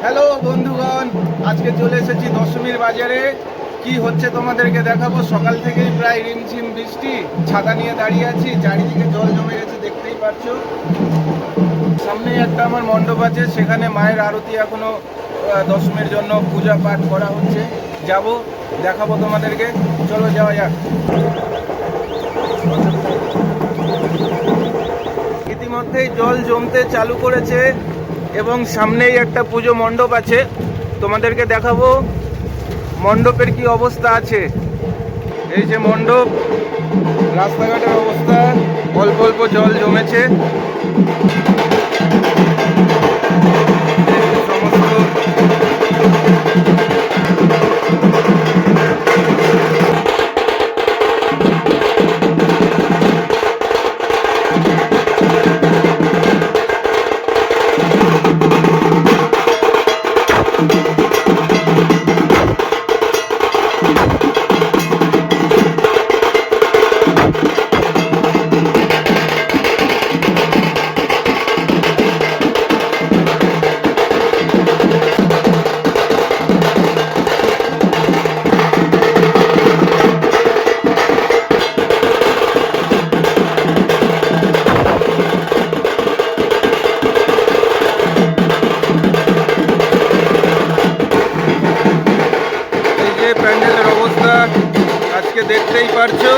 Hello বন্ধুগণ, আজকে চলে এসেছি দশমীর বাজারে। কি হচ্ছে তোমাদেরকে দেখাবো। সকাল থেকেই প্রায় রিমঝিম বৃষ্টি, ছাতা নিয়ে দাঁড়িয়ে আছি, চারিদিকে জল জমে গেছে, দেখতেই পাচ্ছো। সামনেই একটা আমার মণ্ডপ আছে, সেখানে মায়ের আরতি এখনো দশমীর জন্য পূজা পাঠ করা হচ্ছে। যাব, দেখাবো তোমাদেরকে, চলো যাওয়া যাক। ইতিমধ্যেই জল জমতে চালু করেছে এবং সামনেই একটা পুজো মণ্ডপ আছে, তোমাদেরকে দেখাবো মণ্ডপের কি অবস্থা আছে। এই যে মণ্ডপ, রাস্তাঘাটের অবস্থা, অল্প অল্প জল জমেছে। প্যান্ডেলের অবস্থা আজকে দেখতেই পারছো,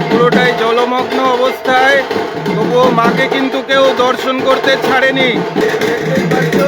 পুরোটাই জলমগ্ন অবস্থায়। তবুও মাকে কিন্তু কেউ দর্শন করতে ছাড়েনি, দেখতেই পারছো।